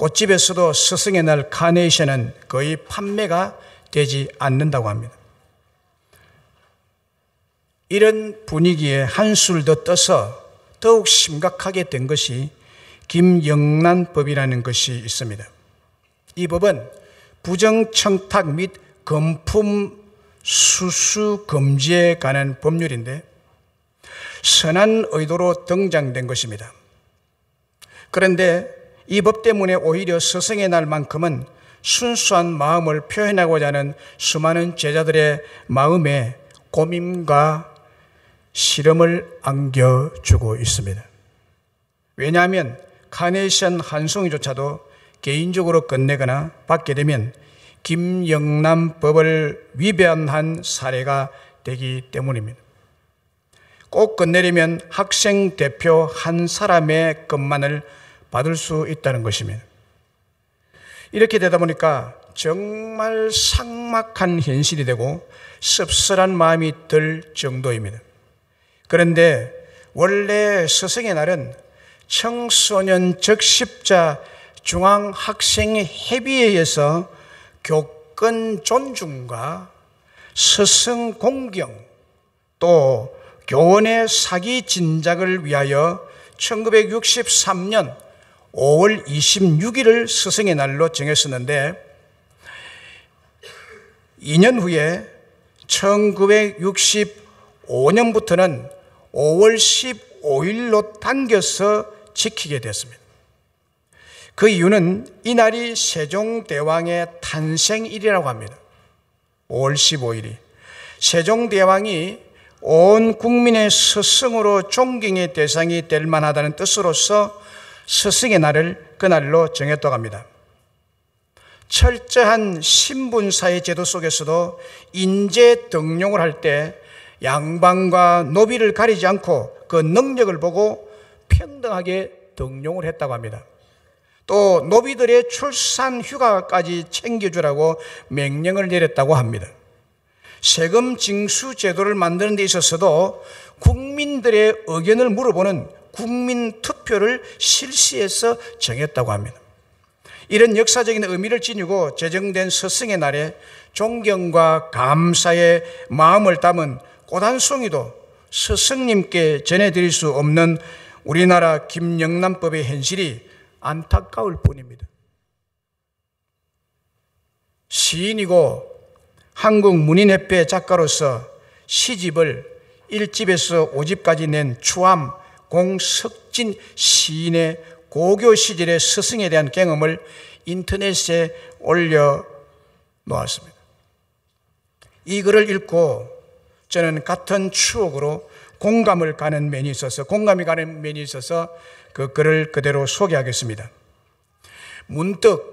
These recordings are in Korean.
꽃집에서도 스승의 날 카네이션은 거의 판매가 되지 않는다고 합니다. 이런 분위기에 한술 더 떠서 더욱 심각하게 된 것이 김영란법이라는 것이 있습니다. 이 법은 부정청탁 및 금품 수수 금지에 관한 법률인데 선한 의도로 등장된 것입니다. 그런데 이 법 때문에 오히려 스승의 날만큼은 순수한 마음을 표현하고자 하는 수많은 제자들의 마음에 고민과 시름을 안겨주고 있습니다. 왜냐하면 카네이션 한 송이조차도 개인적으로 끝내거나 받게 되면 김영란법을 위반한 사례가 되기 때문입니다. 꼭 끝내려면 학생 대표 한 사람의 것만을 받을 수 있다는 것입니다. 이렇게 되다 보니까 정말 삭막한 현실이 되고 씁쓸한 마음이 들 정도입니다. 그런데 원래 스승의 날은 청소년 적십자 중앙학생회의에서 교권 존중과 스승 공경 또 교원의 사기 진작을 위하여 1963년 5월 26일을 스승의 날로 정했었는데 2년 후에 1965년부터는 5월 15일로 당겨서 지키게 됐습니다. 그 이유는 이날이 세종대왕의 탄생일이라고 합니다. 5월 15일이 세종대왕이 온 국민의 스승으로 존경의 대상이 될 만하다는 뜻으로서 스승의 날을 그날로 정했다고 합니다. 철저한 신분사회 제도 속에서도 인재 등용을 할 때 양반과 노비를 가리지 않고 그 능력을 보고 평등하게 등용을 했다고 합니다. 또 노비들의 출산 휴가까지 챙겨주라고 명령을 내렸다고 합니다. 세금 징수 제도를 만드는 데 있어서도 국민들의 의견을 물어보는 국민 투표를 실시해서 정했다고 합니다. 이런 역사적인 의미를 지니고 제정된 스승의 날에 존경과 감사의 마음을 담은 꽃 한 송이도 스승님께 전해드릴 수 없는 우리나라 김영란법의 현실이 안타까울 뿐입니다. 시인이고 한국문인협회 작가로서 시집을 1집에서 5집까지 낸 추암 공석진 시인의 고교 시절의 스승에 대한 경험을 인터넷에 올려놓았습니다. 이 글을 읽고 저는 같은 추억으로 공감이 가는 면이 있어서 그 글을 그대로 소개하겠습니다. 문득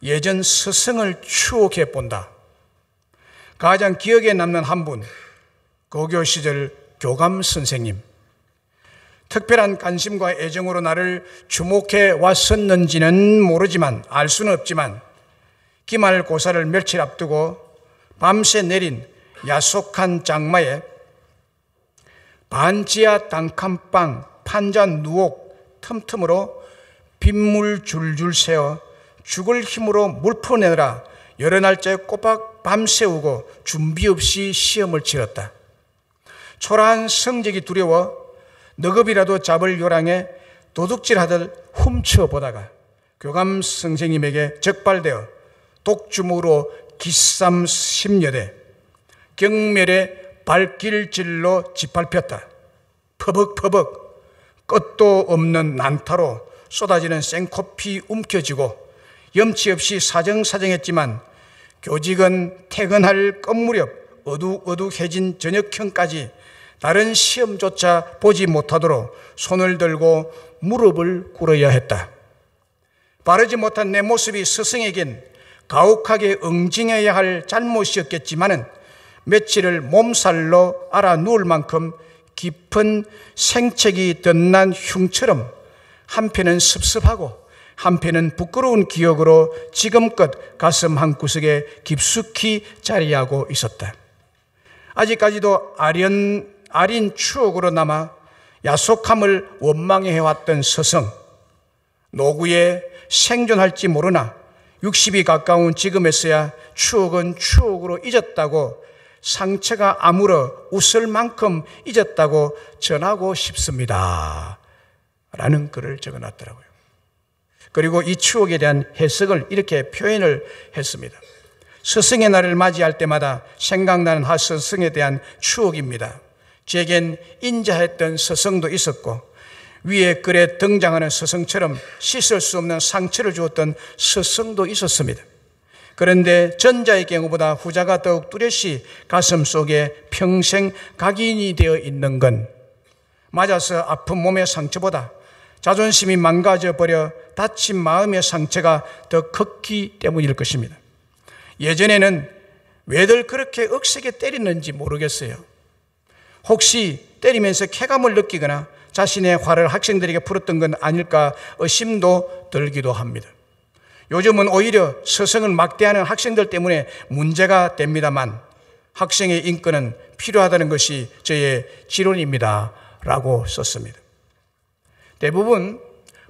예전 스승을 추억해 본다. 가장 기억에 남는 한 분, 고교 시절 교감 선생님. 특별한 관심과 애정으로 나를 주목해 왔었는지는 모르지만, 알 수는 없지만 기말고사를 며칠 앞두고 밤새 내린 야속한 장마에 반지하 단칸방 판잔 누옥 틈틈으로 빗물 줄줄 새어 죽을 힘으로 물 풀어내느라 여러 날째 꼬박 밤새우고 준비 없이 시험을 치렀다. 초라한 성적이 두려워 너급이라도 잡을 요량에 도둑질하듯 훔쳐보다가 교감 선생님에게 적발되어 독주먹으로 기쌈 10여대 경멸의 발길질로 짓밟혔다. 퍼벅퍼벅 끝도 없는 난타로 쏟아지는 생코피 움켜쥐고 염치 없이 사정사정했지만 교직은 퇴근할 끝무렵 어둑어둑해진 저녁형까지 다른 시험조차 보지 못하도록 손을 들고 무릎을 꿇어야 했다. 바르지 못한 내 모습이 스승에겐 가혹하게 응징해야 할 잘못이었겠지만은 며칠을 몸살로 알아 누울 만큼 깊은 생책이 덧난 흉처럼 한편은 섭섭하고 한편은 부끄러운 기억으로 지금껏 가슴 한구석에 깊숙이 자리하고 있었다. 아직까지도 아린 추억으로 남아 야속함을 원망해왔던 스승, 노구에 생존할지 모르나 60이 가까운 지금에서야 추억은 추억으로 잊었다고, 상처가 아물어 웃을 만큼 잊었다고 전하고 싶습니다 라는 글을 적어놨더라고요. 그리고 이 추억에 대한 해석을 이렇게 표현을 했습니다. 스승의 날을 맞이할 때마다 생각나는 한 스승에 대한 추억입니다. 제겐 인자했던 스승도 있었고, 위에 글에 등장하는 스승처럼 씻을 수 없는 상처를 주었던 스승도 있었습니다. 그런데 전자의 경우보다 후자가 더욱 뚜렷이 가슴 속에 평생 각인이 되어 있는 건, 맞아서 아픈 몸의 상처보다 자존심이 망가져버려 다친 마음의 상처가 더 컸기 때문일 것입니다. 예전에는 왜들 그렇게 억세게 때리는지 모르겠어요. 혹시 때리면서 쾌감을 느끼거나 자신의 화를 학생들에게 풀었던 건 아닐까 의심도 들기도 합니다. 요즘은 오히려 스승을 막대하는 학생들 때문에 문제가 됩니다만, 학생의 인권은 필요하다는 것이 저의 지론입니다 라고 썼습니다. 대부분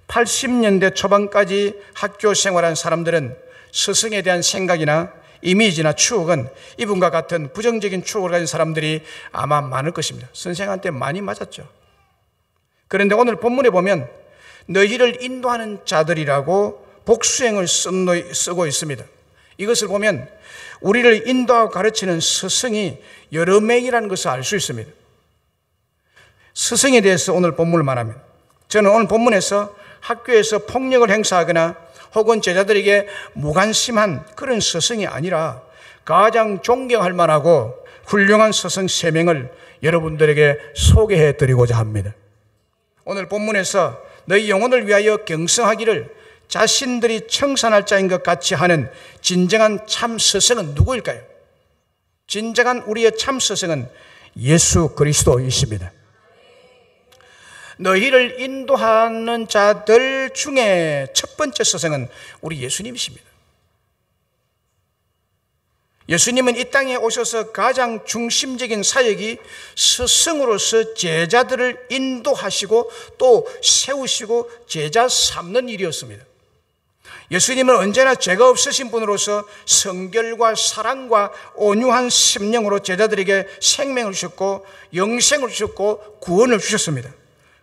80년대 초반까지 학교 생활한 사람들은 스승에 대한 생각이나 이미지나 추억은 이분과 같은 부정적인 추억을 가진 사람들이 아마 많을 것입니다. 선생한테 많이 맞았죠. 그런데 오늘 본문에 보면 너희를 인도하는 자들이라고 복수형을 쓰고 있습니다. 이것을 보면 우리를 인도하고 가르치는 스승이 여러 명이라는 것을 알 수 있습니다. 스승에 대해서 오늘 본문을 말합니다. 저는 오늘 본문에서 학교에서 폭력을 행사하거나 혹은 제자들에게 무관심한 그런 스승이 아니라 가장 존경할 만하고 훌륭한 스승 3명을 여러분들에게 소개해 드리고자 합니다. 오늘 본문에서 너희 영혼을 위하여 경성하기를 자신들이 청산할 자인 것 같이 하는 진정한 참 스승은 누구일까요? 진정한 우리의 참 스승은 예수 그리스도이십니다. 너희를 인도하는 자들 중에 첫 번째 스승은 우리 예수님이십니다. 예수님은 이 땅에 오셔서 가장 중심적인 사역이 스승으로서 제자들을 인도하시고 또 세우시고 제자 삼는 일이었습니다. 예수님은 언제나 죄가 없으신 분으로서 성결과 사랑과 온유한 심령으로 제자들에게 생명을 주셨고 영생을 주셨고 구원을 주셨습니다.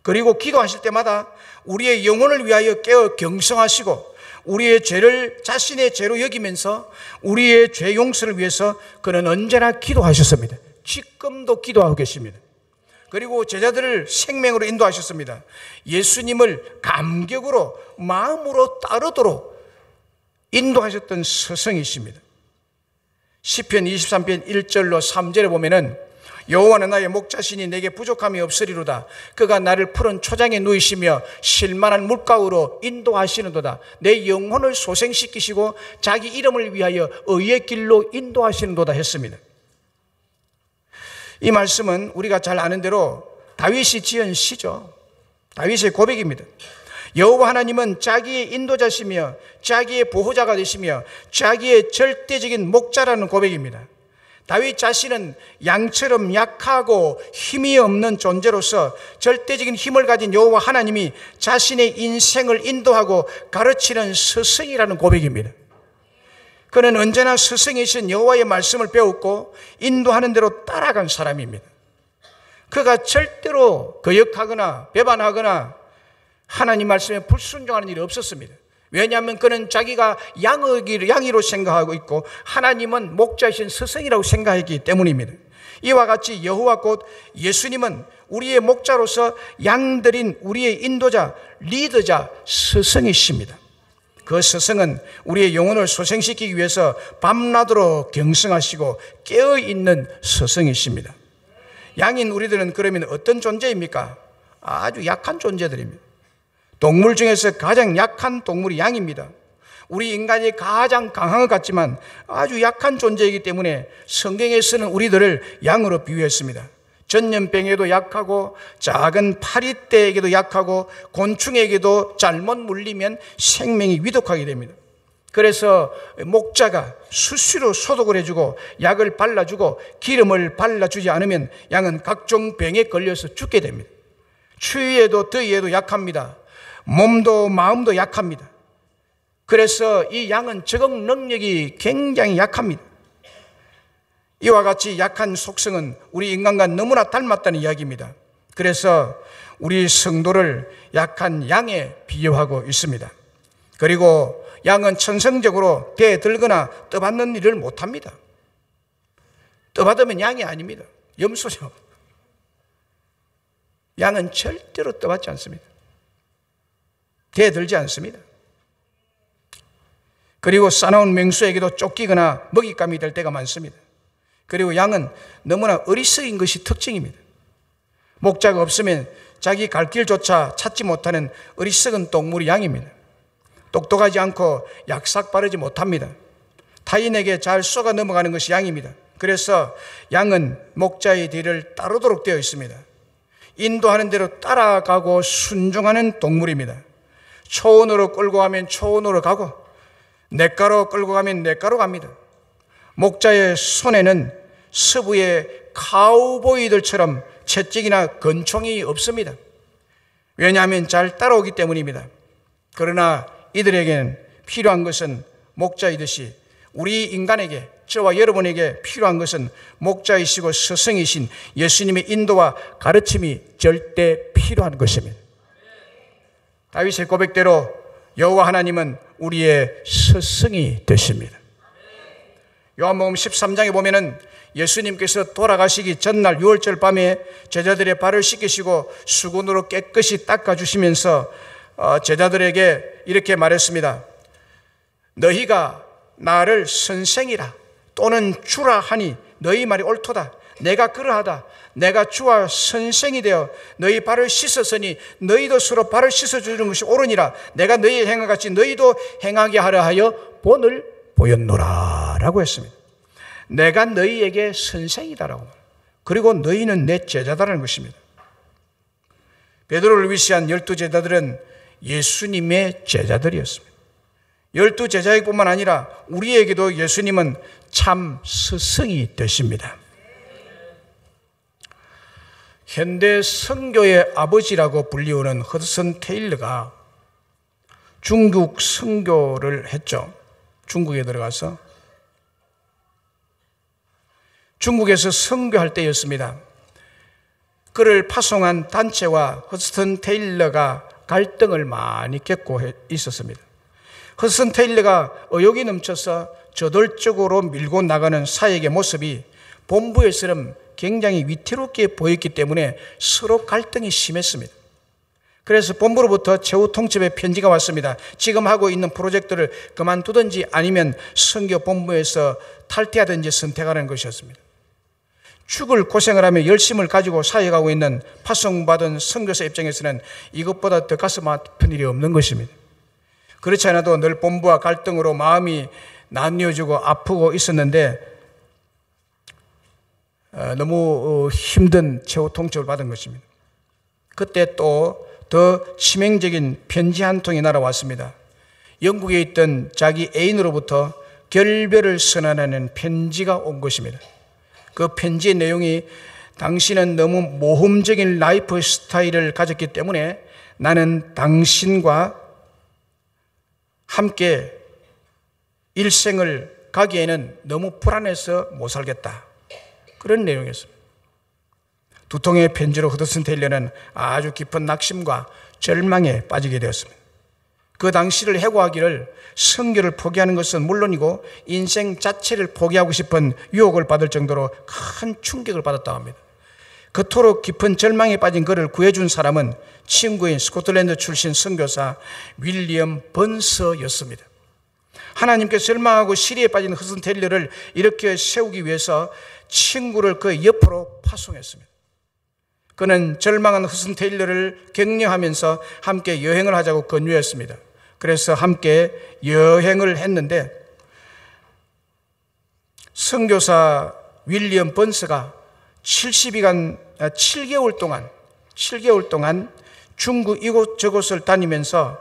그리고 기도하실 때마다 우리의 영혼을 위하여 깨어 경성하시고 우리의 죄를 자신의 죄로 여기면서 우리의 죄 용서를 위해서 그는 언제나 기도하셨습니다. 지금도 기도하고 계십니다. 그리고 제자들을 생명으로 인도하셨습니다. 예수님을 감격으로 마음으로 따르도록 인도하셨던 스승이십니다. 시편 23편 1절로 3절에 보면은 여호와는 나의 목자시니 내게 부족함이 없으리로다. 그가 나를 푸른 초장에 누이시며 실만한 물가로 인도하시는도다. 내 영혼을 소생시키시고 자기 이름을 위하여 의의 길로 인도하시는도다 했습니다. 이 말씀은 우리가 잘 아는 대로 다윗이 지은 시죠. 다윗의 고백입니다. 여호와 하나님은 자기의 인도자시며 자기의 보호자가 되시며 자기의 절대적인 목자라는 고백입니다. 다윗 자신은 양처럼 약하고 힘이 없는 존재로서 절대적인 힘을 가진 여호와 하나님이 자신의 인생을 인도하고 가르치는 스승이라는 고백입니다. 그는 언제나 스승이신 여호와의 말씀을 배웠고 인도하는 대로 따라간 사람입니다. 그가 절대로 거역하거나 배반하거나 하나님 말씀에 불순종하는 일이 없었습니다. 왜냐하면 그는 자기가 양이로 생각하고 있고 하나님은 목자이신 스승이라고 생각했기 때문입니다. 이와 같이 여호와 곧 예수님은 우리의 목자로서 양들인 우리의 인도자, 리더자, 스승이십니다. 그 스승은 우리의 영혼을 소생시키기 위해서 밤낮으로 경성하시고 깨어있는 스승이십니다. 양인 우리들은 그러면 어떤 존재입니까? 아주 약한 존재들입니다. 동물 중에서 가장 약한 동물이 양입니다. 우리 인간이 가장 강한 것 같지만 아주 약한 존재이기 때문에 성경에서는 우리들을 양으로 비유했습니다. 전염병에도 약하고 작은 파리떼에게도 약하고 곤충에게도 잘못 물리면 생명이 위독하게 됩니다. 그래서 목자가 수시로 소독을 해주고 약을 발라주고 기름을 발라주지 않으면 양은 각종 병에 걸려서 죽게 됩니다. 추위에도 더위에도 약합니다. 몸도 마음도 약합니다. 그래서 이 양은 적응 능력이 굉장히 약합니다. 이와 같이 약한 속성은 우리 인간과 너무나 닮았다는 이야기입니다. 그래서 우리 성도를 약한 양에 비유하고 있습니다. 그리고 양은 천성적으로 배에 들거나 떠받는 일을 못합니다. 떠받으면 양이 아닙니다. 염소죠. 양은 절대로 떠받지 않습니다. 배에 들지 않습니다. 그리고 싸나운 맹수에게도 쫓기거나 먹잇감이 될 때가 많습니다. 그리고 양은 너무나 어리석인 것이 특징입니다. 목자가 없으면 자기 갈 길조차 찾지 못하는 어리석은 동물이 양입니다. 똑똑하지 않고 약삭 빠르지 못합니다. 타인에게 잘 쏘가 넘어가는 것이 양입니다. 그래서 양은 목자의 뒤를 따르도록 되어 있습니다. 인도하는 대로 따라가고 순종하는 동물입니다. 초원으로 끌고 가면 초원으로 가고 냇가로 끌고 가면 냇가로 갑니다. 목자의 손에는 서부의 카우보이들처럼 채찍이나 권총이 없습니다. 왜냐하면 잘 따라오기 때문입니다. 그러나 이들에게는 필요한 것은 목자이듯이 우리 인간에게, 저와 여러분에게 필요한 것은 목자이시고 스승이신 예수님의 인도와 가르침이 절대 필요한 것입니다. 다윗의 고백대로 여호와 하나님은 우리의 스승이 되십니다. 요한복음 13장에 보면은 예수님께서 돌아가시기 전날 유월절 밤에 제자들의 발을 씻기시고 수건으로 깨끗이 닦아주시면서 제자들에게 이렇게 말했습니다. 너희가 나를 선생이라 또는 주라 하니 너희 말이 옳도다. 내가 그러하다. 내가 주와 선생이 되어 너희 발을 씻었으니 너희도 서로 발을 씻어주는 것이 옳으니라. 내가 너희의 행함 같이 너희도 행하게 하려 하여 본을 보였노라 라고 했습니다. 내가 너희에게 선생이다라고. 그리고 너희는 내 제자다라는 것입니다. 베드로를 위시한 12제자들은 예수님의 제자들이었습니다. 12제자뿐만 아니라 우리에게도 예수님은 참 스승이 되십니다. 현대 선교의 아버지라고 불리우는 허드슨 테일러가 중국 선교를 했죠. 중국에 들어가서 중국에서 선교할 때였습니다. 그를 파송한 단체와 허드슨 테일러가 갈등을 많이 겪고 있었습니다. 허드슨 테일러가 의욕이 넘쳐서 저돌적으로 밀고 나가는 사역의 모습이 본부에서는 굉장히 위태롭게 보였기 때문에 서로 갈등이 심했습니다. 그래서 본부로부터 최후 통첩의 편지가 왔습니다. 지금 하고 있는 프로젝트를 그만두든지 아니면 선교 본부에서 탈퇴하든지 선택하라는 것이었습니다. 죽을 고생을 하며 열심을 가지고 사역하고 있는 파송받은 선교사 입장에서는 이것보다 더 가슴 아픈 일이 없는 것입니다. 그렇지 않아도 늘 본부와 갈등으로 마음이 나뉘어지고 아프고 있었는데 너무 힘든 최후 통첩을 받은 것입니다. 그때 또 더 치명적인 편지 한 통이 날아왔습니다. 영국에 있던 자기 애인으로부터 결별을 선언하는 편지가 온 것입니다. 그 편지의 내용이 당신은 너무 모험적인 라이프 스타일을 가졌기 때문에 나는 당신과 함께 일생을 가기에는 너무 불안해서 못 살겠다. 그런 내용이었습니다. 두 통의 편지로 허드슨 테일러는 아주 깊은 낙심과 절망에 빠지게 되었습니다. 그 당시를 해고하기를 선교를 포기하는 것은 물론이고 인생 자체를 포기하고 싶은 유혹을 받을 정도로 큰 충격을 받았다고 합니다. 그토록 깊은 절망에 빠진 그를 구해준 사람은 친구인 스코틀랜드 출신 선교사 윌리엄 번서였습니다. 하나님께 절망하고 시리에 빠진 허드슨 테일러를 이렇게 세우기 위해서 친구를 그 옆으로 파송했습니다. 그는 절망한 허드슨 테일러를 격려하면서 함께 여행을 하자고 권유했습니다. 그래서 함께 여행을 했는데 선교사 윌리엄 번스가 7개월 동안 중국 이곳저곳을 다니면서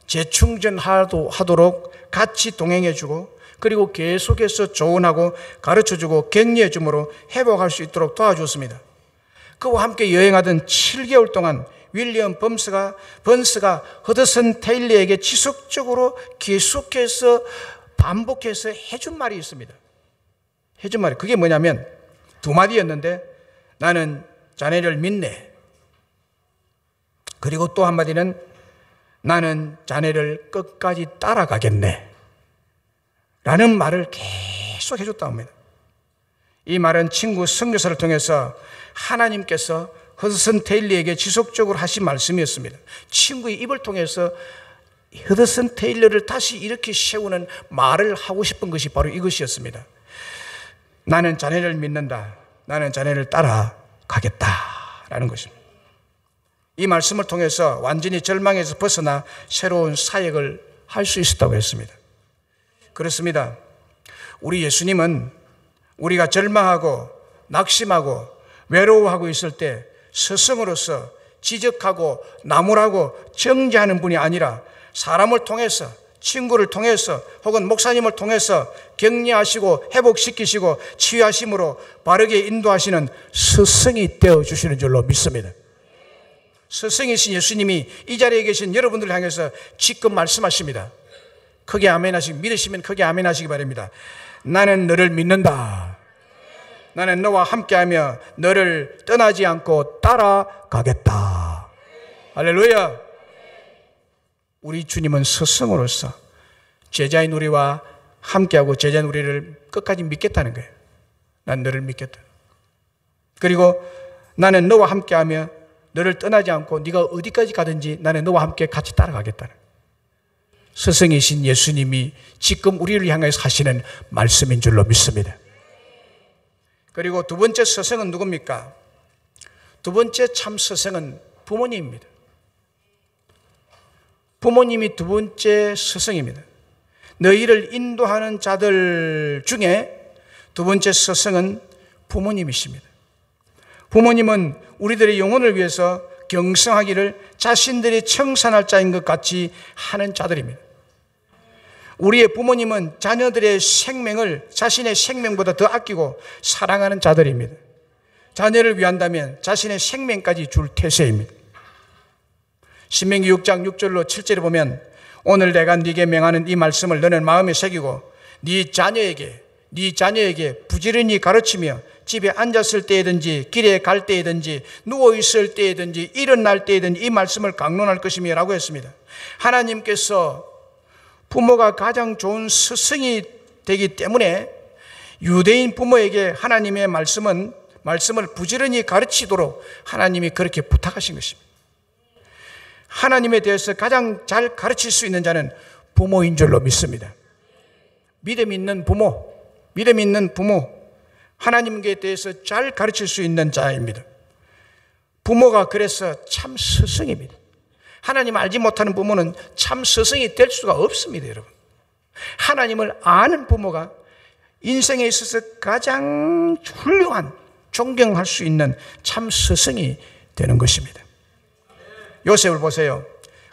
재충전하도록 같이 동행해주고 그리고 계속해서 조언하고 가르쳐주고 격려해줌으로 회복할 수 있도록 도와주었습니다. 그와 함께 여행하던 7개월 동안 윌리엄 번스가 허드슨 테일러에게 지속적으로 계속해서 반복해서 해준 말이 있습니다. 해준 말이 그게 뭐냐면 두 마디였는데, 나는 자네를 믿네. 그리고 또 한마디는 나는 자네를 끝까지 따라가겠네 라는 말을 계속 해줬다고 합니다. 이 말은 친구 선교사를 통해서 하나님께서 허드슨 테일러에게 지속적으로 하신 말씀이었습니다. 친구의 입을 통해서 허드슨 테일러를 다시 이렇게 세우는 말을 하고 싶은 것이 바로 이것이었습니다. 나는 자네를 믿는다. 나는 자네를 따라가겠다라는 것입니다. 이 말씀을 통해서 완전히 절망에서 벗어나 새로운 사역을 할 수 있었다고 했습니다. 그렇습니다. 우리 예수님은 우리가 절망하고 낙심하고 외로워하고 있을 때 스승으로서 지적하고 나무라고 정죄하는 분이 아니라 사람을 통해서, 친구를 통해서 혹은 목사님을 통해서 격려하시고 회복시키시고 치유하심으로 바르게 인도하시는 스승이 되어주시는 줄로 믿습니다. 스승이신 예수님이 이 자리에 계신 여러분들을 향해서 지금 말씀하십니다. 크게 아멘 하시기, 믿으시면 크게 아멘 하시기 바랍니다. 나는 너를 믿는다. 나는 너와 함께하며 너를 떠나지 않고 따라가겠다. 할렐루야. 우리 주님은 스승으로서 제자인 우리와 함께하고 제자인 우리를 끝까지 믿겠다는 거예요. 난 너를 믿겠다. 그리고 나는 너와 함께하며 너를 떠나지 않고 네가 어디까지 가든지 나는 너와 함께 같이 따라가겠다는 거예요. 스승이신 예수님이 지금 우리를 향해서 하시는 말씀인 줄로 믿습니다. 그리고 두 번째 스승은 누굽니까? 두 번째 참 스승은 부모님입니다. 부모님이 두 번째 스승입니다. 너희를 인도하는 자들 중에 두 번째 스승은 부모님이십니다. 부모님은 우리들의 영혼을 위해서 경성하기를 자신들이 청산할 자인 것 같이 하는 자들입니다. 우리의 부모님은 자녀들의 생명을 자신의 생명보다 더 아끼고 사랑하는 자들입니다. 자녀를 위한다면 자신의 생명까지 줄 태세입니다. 신명기 6장 6절로 7절에 보면 오늘 내가 네게 명하는 이 말씀을 너는 마음에 새기고 네 자녀에게 부지런히 가르치며 집에 앉았을 때이든지 길에 갈 때이든지 누워있을 때이든지 일어날 때이든지 이 말씀을 강론할 것이며 라고 했습니다. 하나님께서 부모가 가장 좋은 스승이 되기 때문에 유대인 부모에게 하나님의 말씀을 부지런히 가르치도록 하나님이 그렇게 부탁하신 것입니다. 하나님에 대해서 가장 잘 가르칠 수 있는 자는 부모인 줄로 믿습니다. 믿음 있는 부모, 하나님께 대해서 잘 가르칠 수 있는 자입니다. 부모가 그래서 참 스승입니다. 하나님 알지 못하는 부모는 참 스승이 될 수가 없습니다, 여러분. 하나님을 아는 부모가 인생에 있어서 가장 훌륭한, 존경할 수 있는 참 스승이 되는 것입니다. 요셉을 보세요.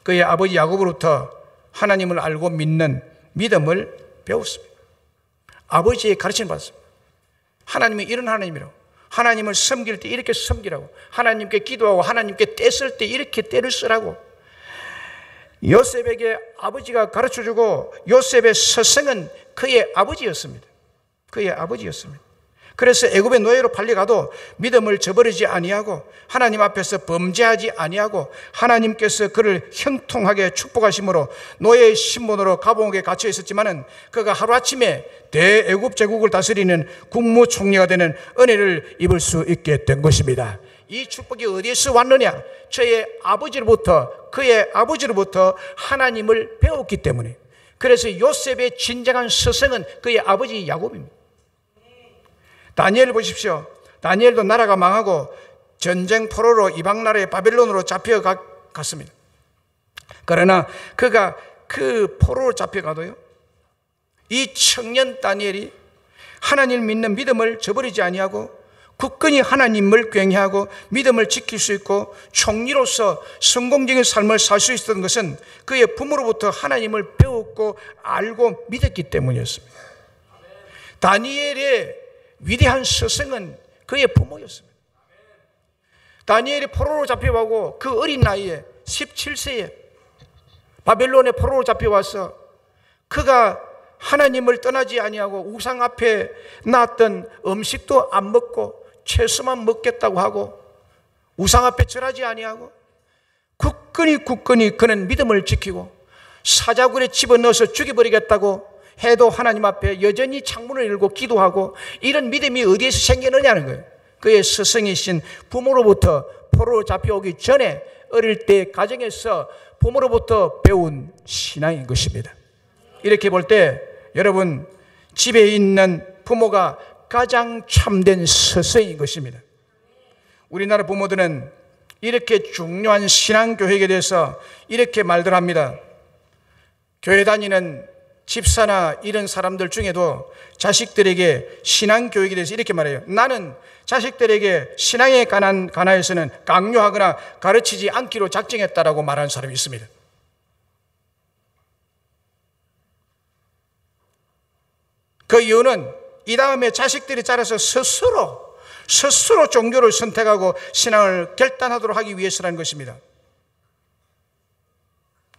그의 아버지 야곱으로부터 하나님을 알고 믿는 믿음을 배웠습니다. 아버지의 가르침을 받았습니다. 하나님이 이런 하나님이라고, 하나님을 섬길 때 이렇게 섬기라고, 하나님께 기도하고 하나님께 떼쓸 때 이렇게 떼를 쓰라고. 요셉에게 아버지가 가르쳐주고 요셉의 스승은 그의 아버지였습니다. 그래서 애굽의 노예로 팔려가도 믿음을 저버리지 아니하고 하나님 앞에서 범죄하지 아니하고 하나님께서 그를 형통하게 축복하심으로 노예의 신분으로 감옥에 갇혀 있었지만은 그가 하루아침에 대애굽 제국을 다스리는 국무총리가 되는 은혜를 입을 수 있게 된 것입니다. 이 축복이 어디에서 왔느냐? 그의 아버지로부터 하나님을 배웠기 때문에. 그래서 요셉의 진정한 스승은 그의 아버지 야곱입니다. 다니엘 보십시오. 다니엘도 나라가 망하고 전쟁 포로로 이방 나라의 바벨론으로 잡혀갔습니다. 그러나 그가 그 포로로 잡혀가도요, 이 청년 다니엘이 하나님을 믿는 믿음을 저버리지 아니하고 굳건히 하나님을 경외하고 믿음을 지킬 수 있고 총리로서 성공적인 삶을 살 수 있었던 것은 그의 부모로부터 하나님을 배웠고 알고 믿었기 때문이었습니다. 다니엘의 위대한 스승은 그의 부모였습니다. 다니엘이 포로로 잡혀가고 그 어린 나이에 17세에 바벨론의 포로로 잡혀와서 그가 하나님을 떠나지 아니하고 우상 앞에 놨던 음식도 안 먹고 채소만 먹겠다고 하고 우상 앞에 절하지 아니하고 굳건히 그는 믿음을 지키고 사자굴에 집어넣어서 죽여버리겠다고 해도 하나님 앞에 여전히 창문을 열고 기도하고 이런 믿음이 어디에서 생기느냐는 거예요. 그의 스승이신 부모로부터 포로로 잡혀오기 전에 어릴 때 가정에서 부모로부터 배운 신앙인 것입니다. 이렇게 볼 때 여러분, 집에 있는 부모가 가장 참된 스승인 것입니다. 우리나라 부모들은 이렇게 중요한 신앙교육에 대해서 이렇게 말들 합니다. 교회 다니는 집사나 이런 사람들 중에도 자식들에게 신앙교육에 대해서 이렇게 말해요. 나는 자식들에게 신앙에 관하여서는 강요하거나 가르치지 않기로 작정했다라고 말하는 사람이 있습니다. 그 이유는 이 다음에 자식들이 자라서 스스로 종교를 선택하고 신앙을 결단하도록 하기 위해서라는 것입니다.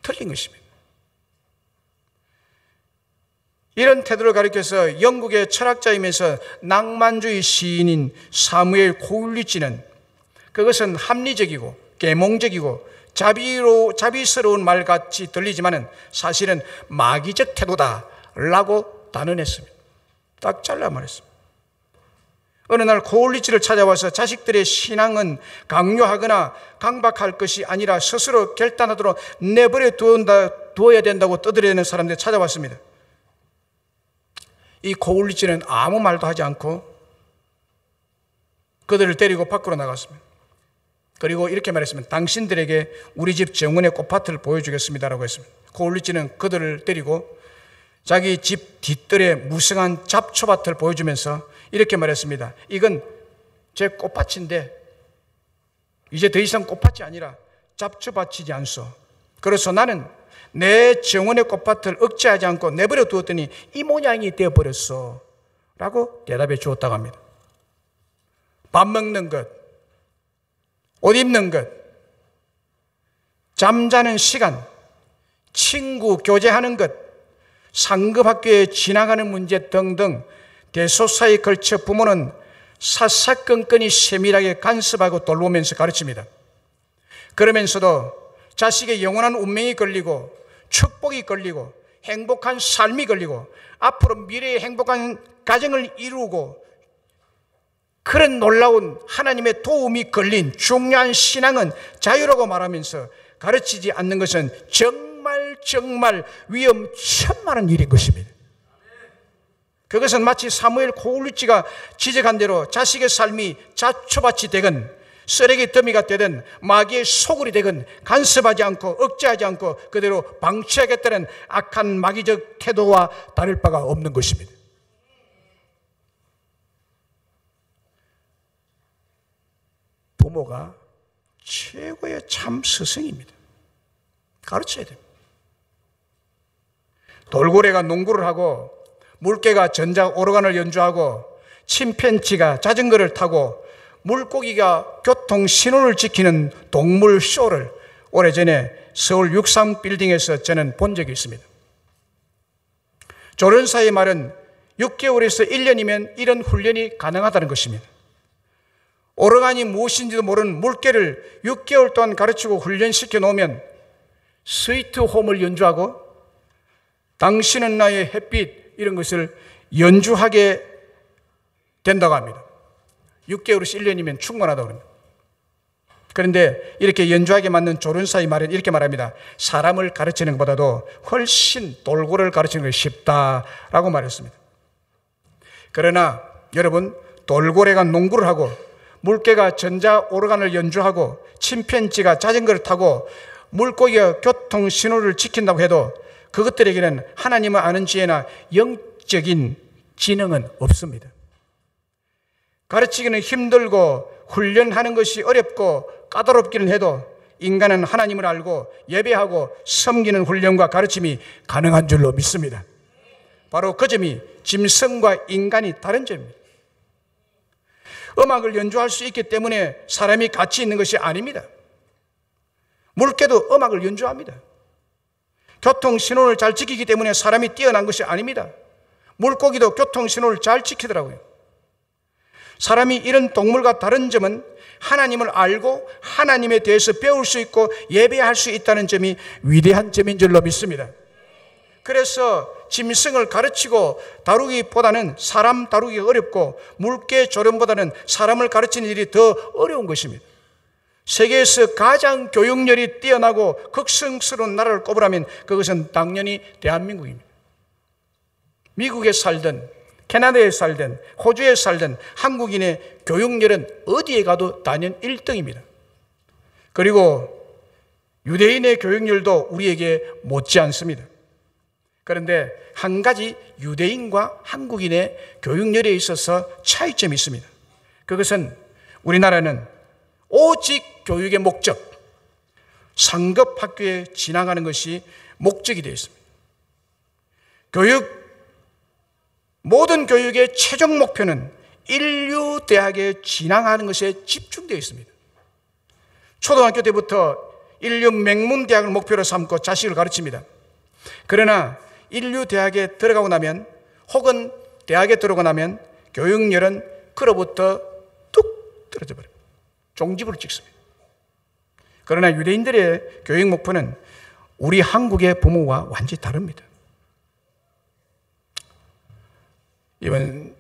틀린 것입니다. 이런 태도를 가리켜서 영국의 철학자이면서 낭만주의 시인인 사무엘 콜리지는 그것은 합리적이고 계몽적이고 자비스러운 말같이 들리지만은 사실은 마귀적 태도다라고 단언했습니다. 딱 잘라 말했습니다. 어느 날 콜리지를 찾아와서 자식들의 신앙은 강요하거나 강박할 것이 아니라 스스로 결단하도록 내버려 두어야 된다고 떠들어대는 사람들이 찾아왔습니다. 이 콜리지는 아무 말도 하지 않고 그들을 데리고 밖으로 나갔습니다. 그리고 이렇게 말했습니다. 당신들에게 우리 집 정원의 꽃밭을 보여주겠습니다라고 했습니다. 콜리지는 그들을 데리고 자기 집 뒷뜰에 무성한 잡초밭을 보여주면서 이렇게 말했습니다. 이건 제 꽃밭인데 이제 더 이상 꽃밭이 아니라 잡초밭이지 않소. 그래서 나는 내 정원의 꽃밭을 억제하지 않고 내버려 두었더니 이 모양이 되어버렸어 라고 대답해 주었다고 합니다. 밥 먹는 것, 옷 입는 것, 잠자는 시간, 친구 교제하는 것, 상급학교에 지나가는 문제 등등 대소사에 걸쳐 부모는 사사건건이 세밀하게 간섭하고 돌보면서 가르칩니다. 그러면서도 자식의 영원한 운명이 걸리고 축복이 걸리고 행복한 삶이 걸리고 앞으로 미래의 행복한 가정을 이루고 그런 놀라운 하나님의 도움이 걸린 중요한 신앙은 자유라고 말하면서 가르치지 않는 것은 정말 위험천만한 일인 것입니다. 그것은 마치 사무엘 콜리지가 지적한 대로 자식의 삶이 잡초밭이 되건 쓰레기 더미가 되든 마귀의 소굴이 되건 간섭하지 않고 억제하지 않고 그대로 방치하겠다는 악한 마귀적 태도와 다를 바가 없는 것입니다. 부모가 최고의 참 스승입니다. 가르쳐야 됩니다. 돌고래가 농구를 하고 물개가 전자 오르간을 연주하고 침팬지가 자전거를 타고 물고기가 교통 신호를 지키는 동물 쇼를 오래전에 서울 63빌딩에서 저는 본 적이 있습니다. 조련사의 말은 6개월에서 1년이면 이런 훈련이 가능하다는 것입니다. 오르간이 무엇인지도 모르는 물개를 6개월 동안 가르치고 훈련시켜 놓으면 스위트 홈을 연주하고 당신은 나의 햇빛 이런 것을 연주하게 된다고 합니다. 6개월에서 1년이면 충분하다고 합니다. 그런데 이렇게 연주하게 만든 조련사의 말은 이렇게 말합니다. 사람을 가르치는 것보다도 훨씬 돌고래를 가르치는 것이 쉽다라고 말했습니다. 그러나 여러분, 돌고래가 농구를 하고 물개가 전자 오르간을 연주하고 침팬지가 자전거를 타고 물고기가 교통 신호를 지킨다고 해도 그것들에게는 하나님을 아는 지혜나 영적인 지능은 없습니다. 가르치기는 힘들고 훈련하는 것이 어렵고 까다롭기는 해도 인간은 하나님을 알고 예배하고 섬기는 훈련과 가르침이 가능한 줄로 믿습니다. 바로 그 점이 짐승과 인간이 다른 점입니다. 음악을 연주할 수 있기 때문에 사람이 가치 있는 것이 아닙니다. 물개도 음악을 연주합니다. 교통신호를 잘 지키기 때문에 사람이 뛰어난 것이 아닙니다. 물고기도 교통신호를 잘 지키더라고요. 사람이 이런 동물과 다른 점은 하나님을 알고 하나님에 대해서 배울 수 있고 예배할 수 있다는 점이 위대한 점인 줄로 믿습니다. 그래서 짐승을 가르치고 다루기보다는 사람 다루기가 어렵고 물개 조련보다는 사람을 가르치는 일이 더 어려운 것입니다. 세계에서 가장 교육열이 뛰어나고 극성스러운 나라를 꼽으라면 그것은 당연히 대한민국입니다. 미국에 살든 캐나다에 살든 호주에 살든 한국인의 교육열은 어디에 가도 단연 1등입니다. 그리고 유대인의 교육열도 우리에게 못지 않습니다. 그런데 한 가지 유대인과 한국인의 교육열에 있어서 차이점이 있습니다. 그것은 우리나라는 오직 교육의 목적, 상급 학교에 진학하는 것이 목적이 되어 있습니다. 모든 교육의 최종 목표는 인류 대학에 진학하는 것에 집중되어 있습니다. 초등학교 때부터 인류 명문 대학을 목표로 삼고 자식을 가르칩니다. 그러나 인류 대학에 들어가고 나면 혹은 대학에 들어가고 나면 교육열은 그로부터 뚝 떨어져 버립니다. 종지부를 찍습니다. 그러나 유대인들의 교육 목표는 우리 한국의 부모와 완전히 다릅니다. 이번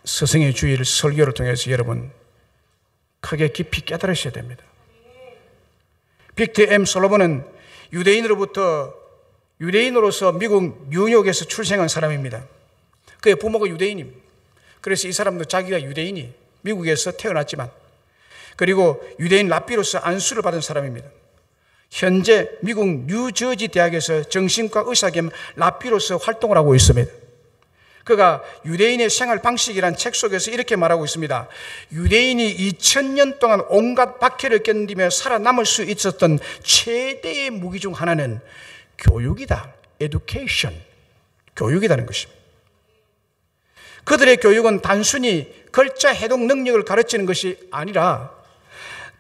스승의 주일 설교를 통해서 여러분 크게 깊이 깨달으셔야 됩니다. 빅터 M 솔로몬은 유대인으로서 미국 뉴욕에서 출생한 사람입니다. 그의 부모가 유대인입니다. 그래서 이 사람도 자기가 유대인이 미국에서 태어났지만 그리고 유대인 랍비로서 안수를 받은 사람입니다. 현재 미국 뉴저지 대학에서 정신과 의사 겸 랍비로서 활동을 하고 있습니다. 그가 유대인의 생활 방식이란 책 속에서 이렇게 말하고 있습니다. 유대인이 2000년 동안 온갖 박해를 견디며 살아남을 수 있었던 최대의 무기 중 하나는 교육이다. education. 교육이라는 것입니다. 그들의 교육은 단순히 글자 해독 능력을 가르치는 것이 아니라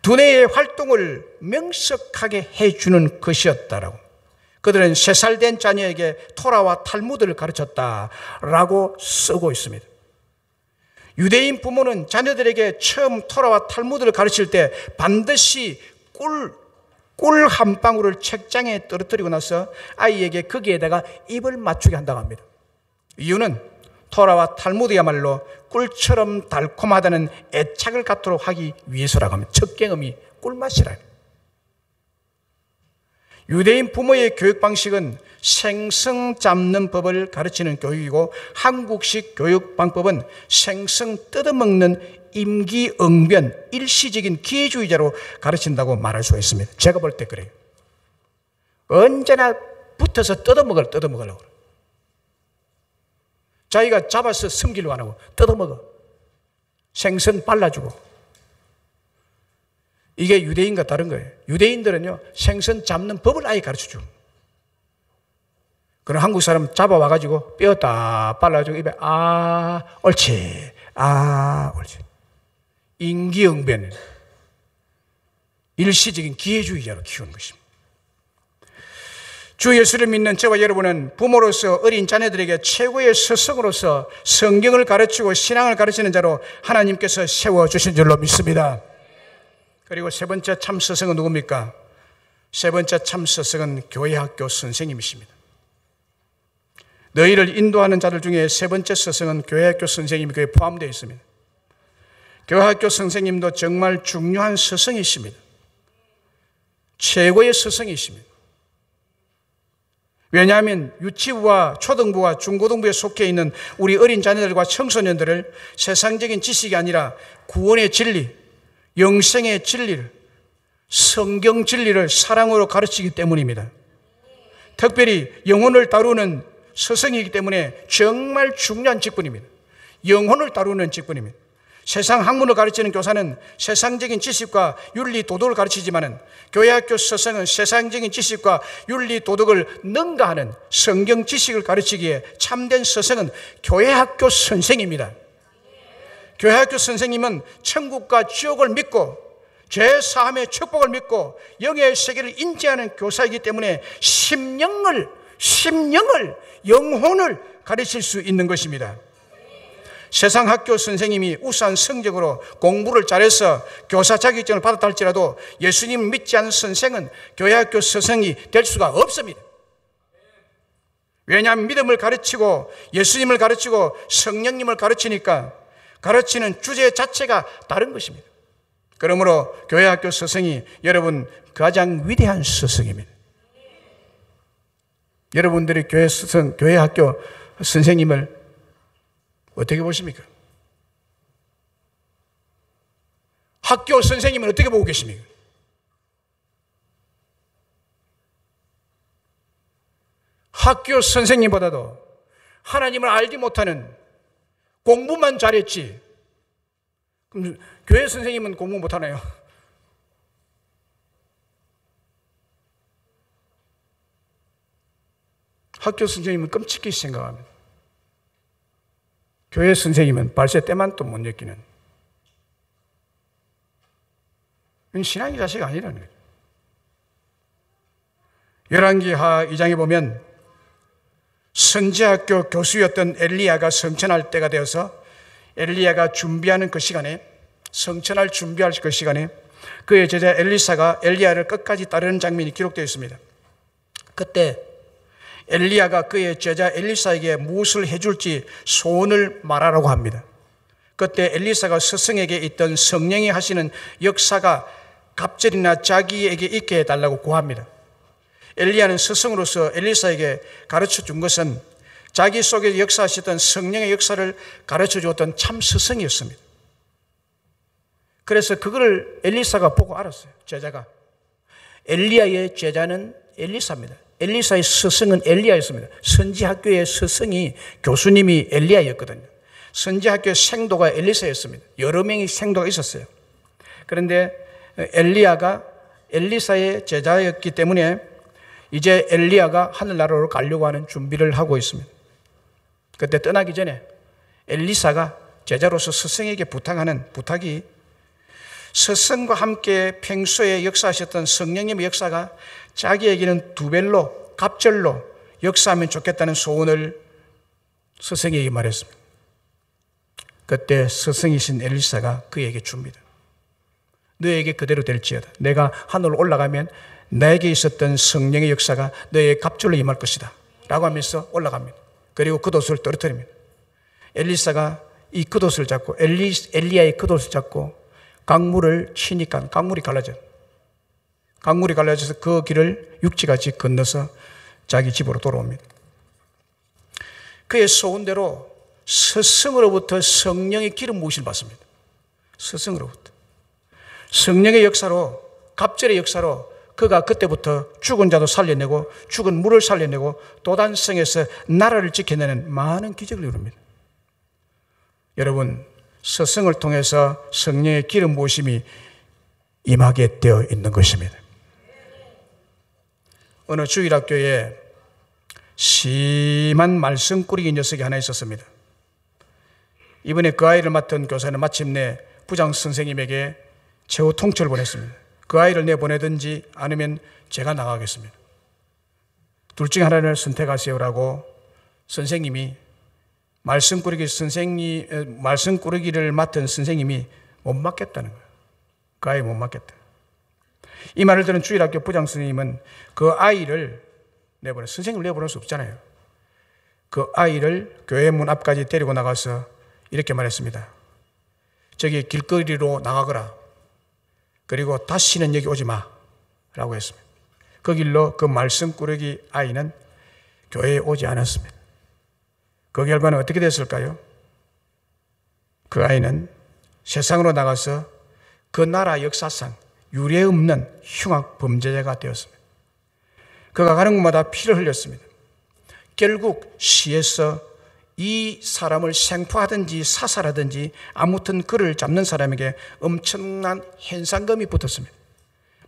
두뇌의 활동을 명석하게 해주는 것이었다라고. 그들은 3살 된 자녀에게 토라와 탈무드를 가르쳤다라고 쓰고 있습니다. 유대인 부모는 자녀들에게 처음 토라와 탈무드를 가르칠 때 반드시 꿀 한 방울을 책장에 떨어뜨리고 나서 아이에게 거기에다가 입을 맞추게 한다고 합니다. 이유는 토라와 탈무드야말로 꿀처럼 달콤하다는 애착을 갖도록 하기 위해서라고 합니다. 첫 경험이 꿀맛이라. 유대인 부모의 교육 방식은 생선 잡는 법을 가르치는 교육이고 한국식 교육 방법은 생선 뜯어먹는 임기응변, 일시적인 기회주의자로 가르친다고 말할 수가 있습니다. 제가 볼 때 그래요. 언제나 붙어서 뜯어먹으려고 그래요. 자기가 잡아서 숨기려고 안 하고 뜯어먹어. 생선 발라주고. 이게 유대인과 다른 거예요. 유대인들은요, 생선 잡는 법을 아예 가르쳐줘. 그럼 한국 사람 잡아와가지고 뼈 다 발라주고 입에 옳지. 옳지. 임기응변. 일시적인 기회주의자로 키우는 것입니다. 주 예수를 믿는 저와 여러분은 부모로서 어린 자녀들에게 최고의 스승으로서 성경을 가르치고 신앙을 가르치는 자로 하나님께서 세워주신 줄로 믿습니다. 그리고 세 번째 참 스승은 누굽니까? 세 번째 참 스승은 교회학교 선생님이십니다. 너희를 인도하는 자들 중에 세 번째 스승은 교회학교 선생님이 그에 포함되어 있습니다. 교회학교 선생님도 정말 중요한 스승이십니다. 최고의 스승이십니다. 왜냐하면 유치부와 초등부와 중고등부에 속해 있는 우리 어린 자녀들과 청소년들을 세상적인 지식이 아니라 구원의 진리, 영생의 진리를, 성경 진리를 사랑으로 가르치기 때문입니다. 특별히 영혼을 다루는 스승이기 때문에 정말 중요한 직분입니다. 영혼을 다루는 직분입니다. 세상 학문을 가르치는 교사는 세상적인 지식과 윤리 도덕을 가르치지만은 교회학교 스승은 세상적인 지식과 윤리 도덕을 능가하는 성경 지식을 가르치기에 참된 스승은 교회학교 선생입니다. 교회학교 선생님은 천국과 지옥을 믿고 죄 사함의 축복을 믿고 영의 세계를 인지하는 교사이기 때문에 심령을, 영혼을 가르칠 수 있는 것입니다. 세상 학교 선생님이 우수한 성적으로 공부를 잘해서 교사 자격증을 받았다 할지라도 예수님을 믿지 않는 선생은 교회학교 선생이 될 수가 없습니다. 왜냐하면 믿음을 가르치고 예수님을 가르치고 성령님을 가르치니까 가르치는 주제 자체가 다른 것입니다. 그러므로 교회학교 스승이 여러분 가장 위대한 스승입니다. 여러분들이 교회학교 선생님을 어떻게 보십니까? 학교 선생님은 어떻게 보고 계십니까? 학교 선생님보다도 하나님을 알지 못하는, 공부만 잘했지. 그럼 교회 선생님은 공부 못하나요? 학교 선생님은 끔찍히 생각합니다. 교회 선생님은 발세 때만 또 못 느끼는, 이건 신앙의 자세가 아니라는 거예요. 열왕기하 2장에 보면 선지학교 교수였던 엘리야가 성천할 때가 되어서 엘리야가 준비하는 그 시간에, 성천할 준비할 그 시간에 그의 제자 엘리사가 엘리야를 끝까지 따르는 장면이 기록되어 있습니다. 그때 엘리야가 그의 제자 엘리사에게 무엇을 해줄지 소원을 말하라고 합니다. 그때 엘리사가 스승에게 있던 성령이 하시는 역사가 갑절이나 자기에게 있게 해달라고 구합니다. 엘리야는 스승으로서 엘리사에게 가르쳐 준 것은 자기 속에 역사하셨던 성령의 역사를 가르쳐 주었던 참 스승이었습니다. 그래서 그걸 엘리사가 보고 알았어요. 제자가. 엘리야의 제자는 엘리사입니다. 엘리사의 스승은 엘리야였습니다. 선지학교의 스승이, 교수님이 엘리야였거든요. 선지학교의 생도가 엘리사였습니다. 여러 명의 생도가 있었어요. 그런데 엘리야가 엘리사의 제자였기 때문에 이제 엘리야가 하늘나라로 가려고 하는 준비를 하고 있습니다. 그때 떠나기 전에 엘리사가 제자로서 스승에게 부탁하는 부탁이, 스승과 함께 평소에 역사하셨던 성령님의 역사가 자기에게는 두 배로, 갑절로 역사하면 좋겠다는 소원을 스승에게 말했습니다. 그때 스승이신 엘리사가 그에게 줍니다. 너에게 그대로 될지어다. 내가 하늘로 올라가면 나에게 있었던 성령의 역사가 너의 갑절로 임할 것이다 라고 하면서 올라갑니다. 그리고 겉옷을 떨어뜨립니다. 엘리사가 이 겉옷을 잡고, 엘리야의 겉옷을 잡고 강물을 치니까 강물이 갈라져요. 강물이 갈라져서 그 길을 육지같이 건너서 자기 집으로 돌아옵니다. 그의 소원대로 스승으로부터 성령의 기름 부으심을 받습니다. 스승으로부터. 성령의 역사로, 갑절의 역사로 그가 그때부터 죽은 자도 살려내고 죽은 물을 살려내고 도단성에서 나라를 지켜내는 많은 기적을 이룹니다. 여러분, 스승을 통해서 성령의 기름 부으심이 임하게 되어 있는 것입니다. 어느 주일학교에 심한 말썽꾸러기 녀석이 하나 있었습니다. 이번에 그 아이를 맡은 교사는 마침내 부장 선생님에게 최후 통첩을 보냈습니다. 그 아이를 내보내든지 아니면 제가 나가겠습니다. 둘 중에 하나를 선택하세요라고 선생님이, 말썽꾸러기를 맡은 선생님이 못 맡겠다는 거예요. 그 아이 못 맡겠다. 이 말을 들은 주일학교 부장 선생님은 그 아이를 선생님을 내보낼 수 없잖아요. 그 아이를 교회 문 앞까지 데리고 나가서 이렇게 말했습니다. 저기 길거리로 나가거라. 그리고 다시는 여기 오지 마 라고 했습니다. 그 길로 그 말썽꾸러기 아이는 교회에 오지 않았습니다. 그 결과는 어떻게 됐을까요? 그 아이는 세상으로 나가서 그 나라 역사상 유례 없는 흉악 범죄자가 되었습니다. 그가 가는 곳마다 피를 흘렸습니다. 결국 시에서 이 사람을 생포하든지 사살하든지 아무튼 그를 잡는 사람에게 엄청난 현상금이 붙었습니다.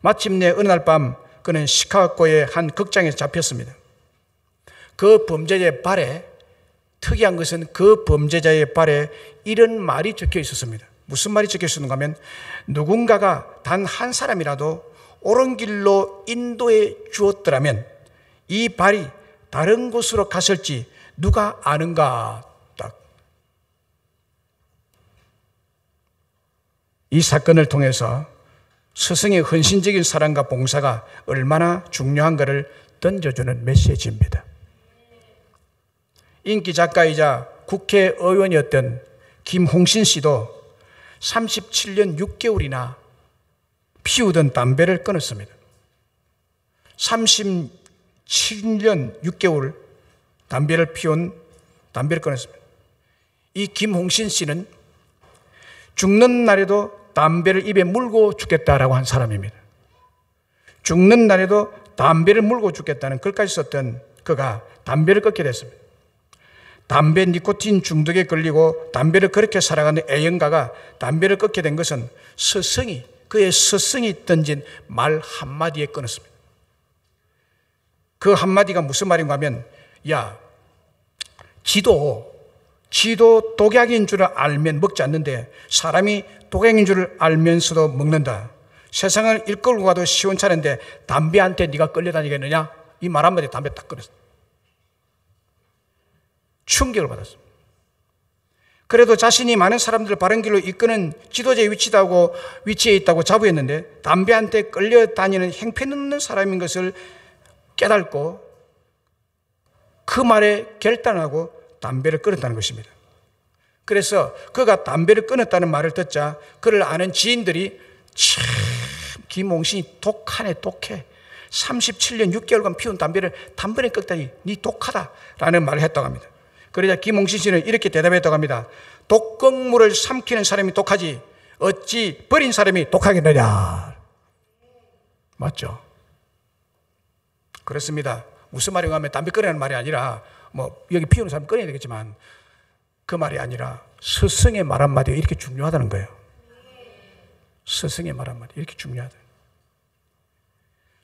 마침내 어느 날 밤 그는 시카고의 한 극장에서 잡혔습니다. 그 범죄자의 발에 특이한 것은 그 범죄자의 발에 이런 말이 적혀 있었습니다. 무슨 말이 적혀 있었는가 하면, 누군가가 단 한 사람이라도 옳은 길로 인도해 주었더라면 이 발이 다른 곳으로 갔을지 누가 아는가. 딱. 이 사건을 통해서 스승의 헌신적인 사랑과 봉사가 얼마나 중요한가를 던져주는 메시지입니다. 인기 작가이자 국회의원이었던 김홍신 씨도 37년 6개월이나 피우던 담배를 끊었습니다. 37년 6개월 담배를 끊었습니다. 이 김홍신 씨는 죽는 날에도 담배를 입에 물고 죽겠다라고 한 사람입니다. 죽는 날에도 담배를 물고 죽겠다는 글까지 썼던 그가 담배를 끊게 됐습니다. 담배 니코틴 중독에 걸리고 담배를 그렇게 살아가는 애연가가 담배를 끊게 된 것은 그의 스승이 던진 말 한마디에 끊었습니다. 그 한마디가 무슨 말인가 하면, 야, 지도 독약인 줄 알면 먹지 않는데 사람이 독약인 줄 알면서도 먹는다. 세상을 일끌고 가도 시원찮은데 담배한테 네가 끌려다니겠느냐? 이 말 한마디에 담배 딱 끊었어. 충격을 받았습니다. 그래도 자신이 많은 사람들을 바른 길로 이끄는 지도자의 위치에 있다고 자부했는데 담배한테 끌려다니는 행편없는 사람인 것을 깨닫고 그 말에 결단하고 담배를 끊었다는 것입니다. 그래서 그가 담배를 끊었다는 말을 듣자 그를 아는 지인들이 참 김홍신이 독하네, 독해. 37년 6개월간 피운 담배를 단번에 끊다니 니 독하다라는 말을 했다고 합니다. 그러자 김홍신 씨는 이렇게 대답했다고 합니다. 독극물을 삼키는 사람이 독하지 어찌 버린 사람이 독하겠느냐. 맞죠? 그렇습니다. 무슨 말인가 하면 담배 끊으라는 말이 아니라 여기 피우는 사람 끊어야 되겠지만 그 말이 아니라 스승의 말 한마디가 이렇게 중요하다는 거예요. 스승의 말 한마디 이렇게 중요하다.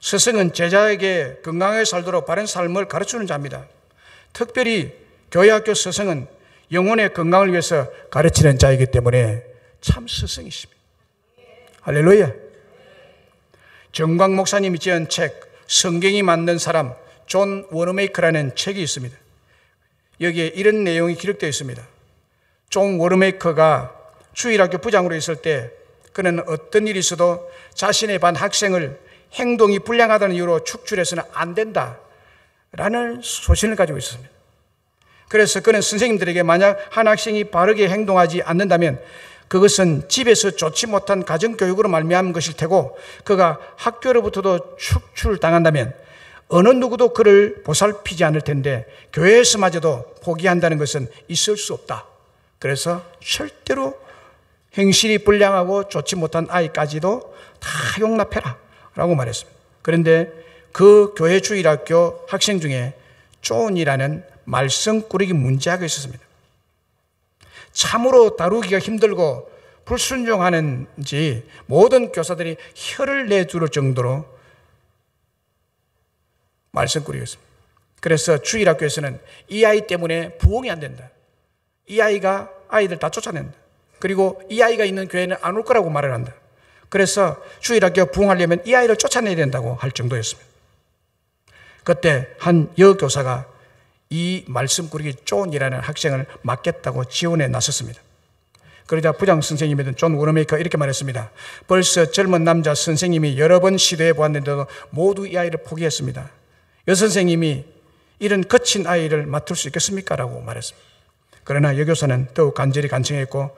스승은 제자에게 건강하게 살도록 바른 삶을 가르치는 자입니다. 특별히 교회학교 스승은 영혼의 건강을 위해서 가르치는 자이기 때문에 참 스승이십니다. 할렐루야. 정광 목사님이 지은 책 성경이 만든 사람 존 워너메이커라는 책이 있습니다. 여기에 이런 내용이 기록되어 있습니다. 존 워너메이커가 주일학교 부장으로 있을 때 그는 어떤 일이 있어도 자신의 반 학생을 행동이 불량하다는 이유로 축출해서는 안 된다라는 소신을 가지고 있었습니다. 그래서 그는 선생님들에게 만약 한 학생이 바르게 행동하지 않는다면 그것은 집에서 좋지 못한 가정교육으로 말미암은 것일 테고 그가 학교로부터도 축출당한다면 어느 누구도 그를 보살피지 않을 텐데 교회에서마저도 포기한다는 것은 있을 수 없다. 그래서 절대로 행실이 불량하고 좋지 못한 아이까지도 다 용납해라 라고 말했습니다. 그런데 그 교회 주일학교 학생 중에 존이라는 말썽꾸러기 문제아가 있었습니다. 참으로 다루기가 힘들고 불순종하는지 모든 교사들이 혀를 내두를 정도로 말썽꾸러기였습니다. 그래서 주일학교에서는 이 아이 때문에 부흥이 안 된다. 이 아이가 아이들 다 쫓아낸다. 그리고 이 아이가 있는 교회는 안 올 거라고 말을 한다. 그래서 주일학교 부흥하려면 이 아이를 쫓아내야 된다고 할 정도였습니다. 그때 한 여교사가 이 말썽꾸러기 존이라는 학생을 맡겠다고 지원에 나섰습니다. 그러자 부장 선생님이던 존 워너메이커가 이렇게 말했습니다. 벌써 젊은 남자 선생님이 여러 번 시도해 보았는데도 모두 이 아이를 포기했습니다. 여선생님이 이런 거친 아이를 맡을 수 있겠습니까? 라고 말했습니다. 그러나 여교사는 더욱 간절히 간청했고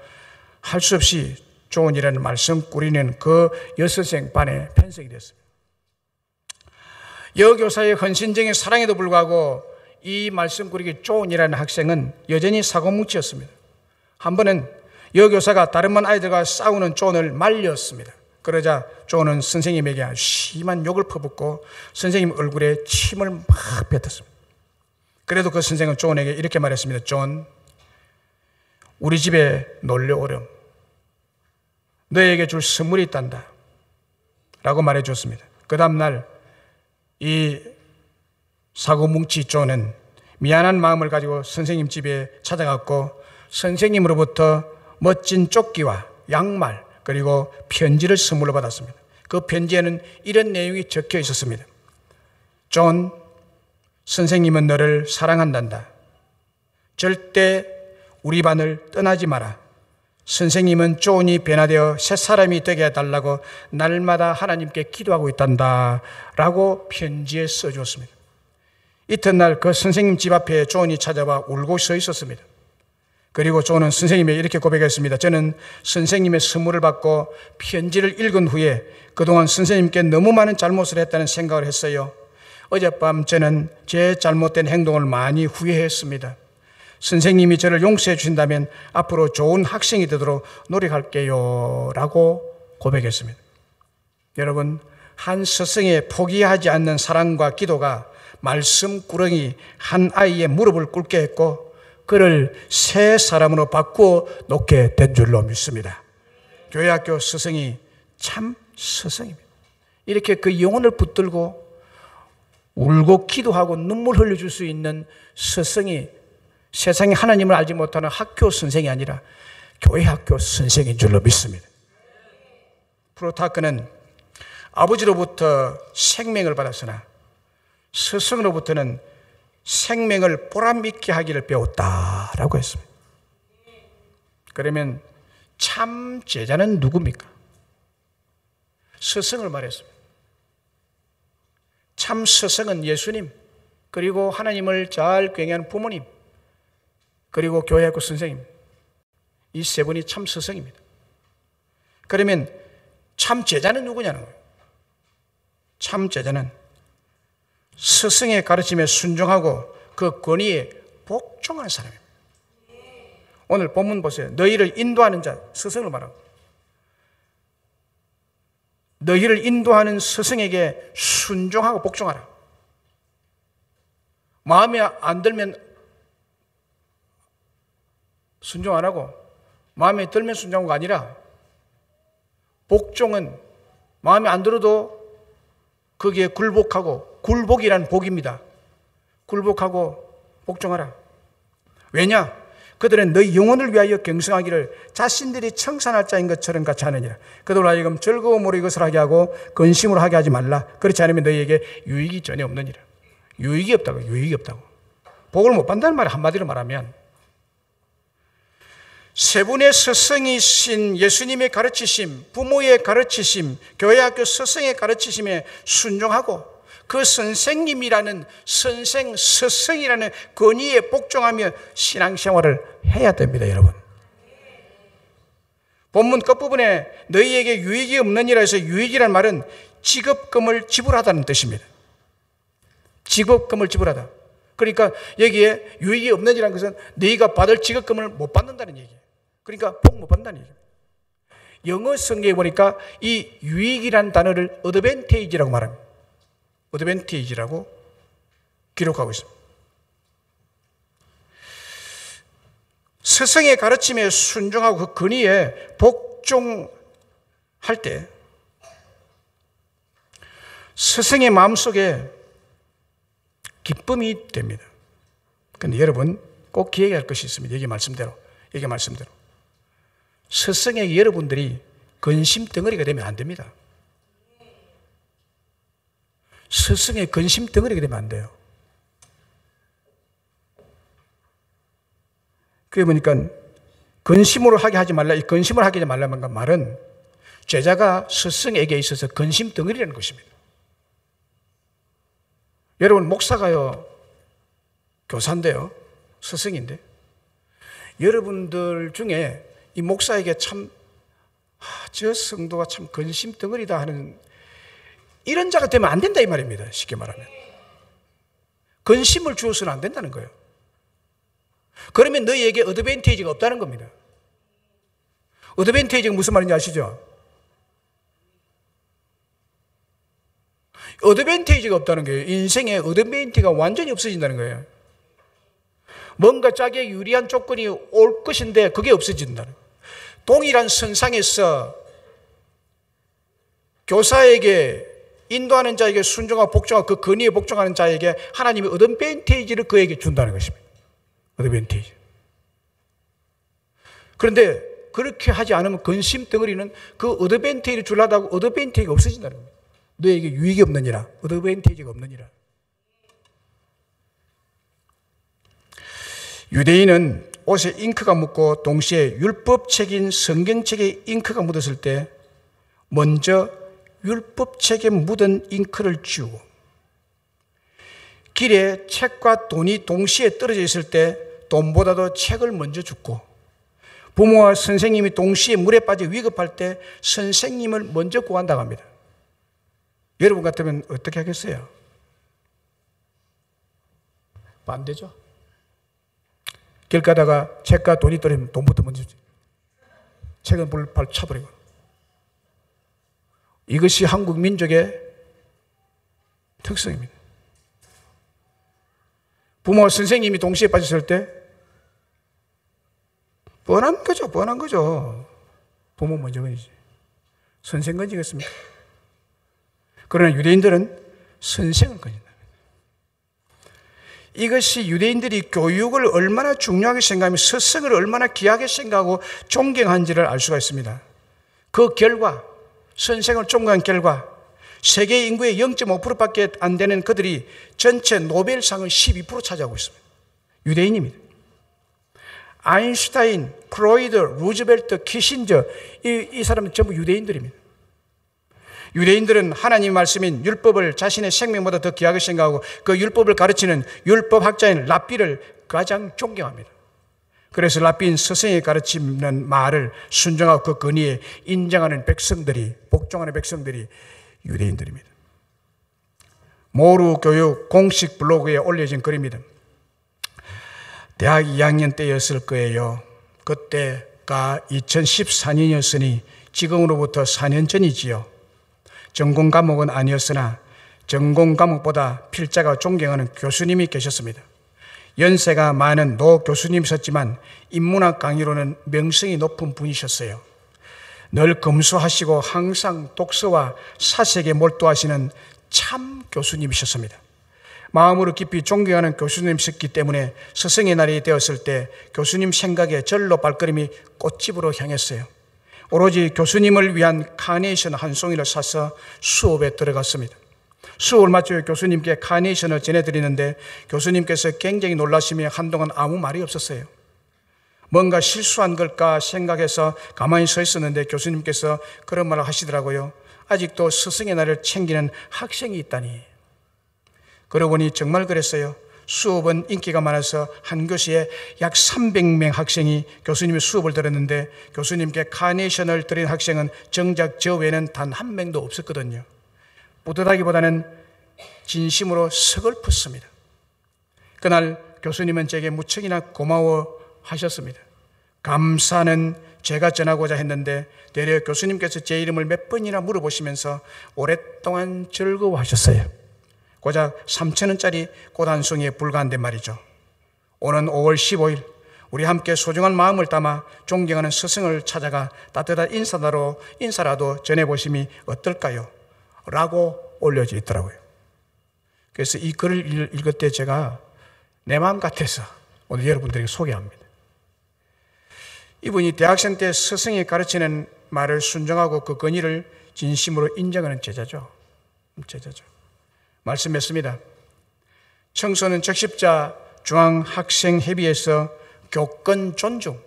할 수 없이 존이라는 말썽꾸리는 그 여선생 반에 편성이 됐습니다. 여교사의 헌신적인 사랑에도 불구하고 이 말썽꾸러기 존이라는 학생은 여전히 사고뭉치였습니다. 한 번은 여교사가 다른 반 아이들과 싸우는 존을 말렸습니다. 그러자 존은 선생님에게 심한 욕을 퍼붓고 선생님 얼굴에 침을 막 뱉었습니다. 그래도 그 선생은 존에게 이렇게 말했습니다. 존, 우리 집에 놀러 오렴. 너에게 줄 선물이 있단다. 라고 말해줬습니다. 그 다음날 이 사고뭉치 존은 미안한 마음을 가지고 선생님 집에 찾아갔고 선생님으로부터 멋진 조끼와 양말 그리고 편지를 선물로 받았습니다. 그 편지에는 이런 내용이 적혀 있었습니다. 존, 선생님은 너를 사랑한단다. 절대 우리 반을 떠나지 마라. 선생님은 존이 변화되어 새 사람이 되게 해달라고 날마다 하나님께 기도하고 있단다 라고 편지에 써주었습니다. 이튿날 그 선생님 집 앞에 존이 찾아와 울고 서 있었습니다. 그리고 존은 선생님에게 이렇게 고백했습니다. 저는 선생님의 선물을 받고 편지를 읽은 후에 그동안 선생님께 너무 많은 잘못을 했다는 생각을 했어요. 어젯밤 저는 제 잘못된 행동을 많이 후회했습니다. 선생님이 저를 용서해 주신다면 앞으로 좋은 학생이 되도록 노력할게요 라고 고백했습니다. 여러분, 한 스승의 포기하지 않는 사랑과 기도가 말씀꾸러기 한 아이의 무릎을 꿇게 했고 그를 새 사람으로 바꾸어 놓게 된 줄로 믿습니다. 교회학교 스승이 참 스승입니다. 이렇게 그 영혼을 붙들고 울고 기도하고 눈물 흘려줄 수 있는 스승이 세상에 하나님을 알지 못하는 학교 선생이 아니라 교회학교 선생인 줄로 믿습니다. 프로타크는 아버지로부터 생명을 받았으나 스승으로부터는 생명을 보람있게 하기를 배웠다라고 했습니다. 그러면 참 제자는 누굽니까? 스승을 말했습니다. 참 스승은 예수님, 그리고 하나님을 잘 경외하는 부모님, 그리고 교회학교 선생님, 이 세 분이 참 스승입니다. 그러면 참 제자는 누구냐는 거예요. 참 제자는 스승의 가르침에 순종하고 그 권위에 복종하는 사람입니다. 오늘 본문 보세요. 너희를 인도하는 자, 스승을 말하고 너희를 인도하는 스승에게 순종하고 복종하라. 마음에 안 들면 순종 안 하고 마음에 들면 순종하고가 아니라 복종은 마음에 안 들어도 거기에 굴복하고, 굴복이란 복입니다. 굴복하고 복종하라. 왜냐? 그들은 너희 영혼을 위하여 경성하기를 자신들이 청산할 자인 것처럼 같이 하느니라. 그들로 하여금 즐거움으로 이것을 하게 하고 근심으로 하게 하지 말라. 그렇지 않으면 너희에게 유익이 전혀 없느니라. 유익이 없다고, 유익이 없다고. 복을 못 받는다는 말이 한마디로 말하면 세 분의 스승이신 예수님의 가르치심, 부모의 가르치심, 교회학교 스승의 가르치심에 순종하고 그 선생님이라는 선생, 스승이라는 권위에 복종하며 신앙생활을 해야 됩니다, 여러분. 본문 끝부분에 너희에게 유익이 없느니라 해서 유익이란 말은 지급금을 지불하다는 뜻입니다. 지급금을 지불하다. 그러니까 여기에 유익이 없느니라는 것은 너희가 받을 지급금을 못 받는다는 얘기예요. 그러니까 복 못 받는다는 얘기예요. 영어 성경에 보니까 이 유익이라는 단어를 어드밴테이지라고 말합니다. 어드밴테이지라고 기록하고 있습니다. 스승의 가르침에 순종하고 그 권위에 복종할 때 스승의 마음속에 기쁨이 됩니다. 그런데 여러분 꼭 기억해야 할 것이 있습니다. 여기 말씀대로. 스승에게 여러분들이 근심 덩어리가 되면 안 됩니다. 스승의 근심 덩어리가 되면 안 돼요. 그게 보니까 근심으로 하게 하지 말라, 이 근심을 하게 하지 말라는 말은 제자가 스승에게 있어서 근심 덩어리라는 것입니다. 여러분 목사가요, 교사인데요, 스승인데 여러분들 중에 이 목사에게 참 저 성도가 참 근심 덩어리다 하는 이런 자가 되면 안 된다 이 말입니다. 쉽게 말하면 근심을 주어서는 안 된다는 거예요. 그러면 너희에게 어드밴테이지가 없다는 겁니다. 어드밴테이지가 무슨 말인지 아시죠? 어드밴테이지가 없다는 거예요. 인생에 어드밴테이지가 완전히 없어진다는 거예요. 뭔가 자기에게 유리한 조건이 올 것인데 그게 없어진다는 거예요. 동일한 선상에서 교사에게 인도하는 자에게 순종하고 복종하고 그 건의에 복종하는 자에게 하나님이 어드밴티지를 그에게 준다는 것입니다. 어드밴티지. 그런데 그렇게 하지 않으면 근심 덩어리는 그 어드밴티지를 주려다고 어드밴티지가 없어진다는 겁니다. 너에게 유익이 없느니라. 어드밴티지가 없느니라. 유대인은 옷에 잉크가 묻고 동시에 율법책인 성경책에 잉크가 묻었을 때 먼저 율법책에 묻은 잉크를 지우고 길에 책과 돈이 동시에 떨어져 있을 때 돈보다도 책을 먼저 줍고 부모와 선생님이 동시에 물에 빠져 위급할 때 선생님을 먼저 구한다고 합니다. 여러분 같으면 어떻게 하겠어요? 반대죠. 길 가다가 책과 돈이 떨어지면 돈부터 먼저 주지. 책은 바로 쳐버리고. 이것이 한국 민족의 특성입니다. 부모와 선생님이 동시에 빠졌을 때 뻔한 거죠. 부모 먼저 건지지. 선생 건지겠습니까? 그러나 유대인들은 선생을 건진다. 이것이 유대인들이 교육을 얼마나 중요하게 생각하며 스승을 얼마나 귀하게 생각하고 존경한지를 알 수가 있습니다. 그 결과, 선생을 존경한 결과 세계 인구의 0.5%밖에 안 되는 그들이 전체 노벨상을 12% 차지하고 있습니다. 유대인입니다. 아인슈타인, 프로이드, 루즈벨트, 키신저 이 사람은 전부 유대인들입니다. 유대인들은 하나님의 말씀인 율법을 자신의 생명보다 더 귀하게 생각하고 그 율법을 가르치는 율법학자인 랍비를 가장 존경합니다. 그래서 랍비인 스승이 가르치는 말을 순종하고 그 권위에 인정하는 백성들이, 복종하는 백성들이 유대인들입니다. 모루 교육 공식 블로그에 올려진 글입니다. 대학 2학년 때였을 거예요. 그때가 2014년이었으니 지금으로부터 4년 전이지요. 전공 과목은 아니었으나 전공 과목보다 필자가 존경하는 교수님이 계셨습니다. 연세가 많은 노 교수님이셨지만 인문학 강의로는 명성이 높은 분이셨어요. 늘 검소하시고 항상 독서와 사색에 몰두하시는 참 교수님이셨습니다. 마음으로 깊이 존경하는 교수님이셨기 때문에 스승의 날이 되었을 때 교수님 생각에 절로 발걸음이 꽃집으로 향했어요. 오로지 교수님을 위한 카네이션 한 송이를 사서 수업에 들어갔습니다. 수업을 마치고 교수님께 카네이션을 전해드리는데 교수님께서 굉장히 놀라시며 한동안 아무 말이 없었어요. 뭔가 실수한 걸까 생각해서 가만히 서 있었는데 교수님께서 그런 말을 하시더라고요. 아직도 스승의 날을 챙기는 학생이 있다니. 그러고 보니 정말 그랬어요. 수업은 인기가 많아서 한 교시에 약 300명 학생이 교수님의 수업을 들었는데 교수님께 카네이션을 드린 학생은 정작 저 외에는 단 한 명도 없었거든요. 뿌듯하기보다는 진심으로 서글펐습니다. 그날 교수님은 제게 무척이나 고마워하셨습니다. 감사는 제가 전하고자 했는데 되려 교수님께서 제 이름을 몇 번이나 물어보시면서 오랫동안 즐거워하셨어요. 고작 3,000원짜리 꽃 한 송이에 불과한데 말이죠. 오는 5월 15일 우리 함께 소중한 마음을 담아 존경하는 스승을 찾아가 따뜻한 인사라도 전해보심이 어떨까요? 라고 올려져 있더라고요. 그래서 이 글을 읽을 때 제가 내 마음 같아서 오늘 여러분들에게 소개합니다. 이분이 대학생 때 스승이 가르치는 말을 순종하고 그 권위를 진심으로 인정하는 제자죠. 말씀했습니다. 청소년 적십자 중앙학생협의회에서 교권 존중,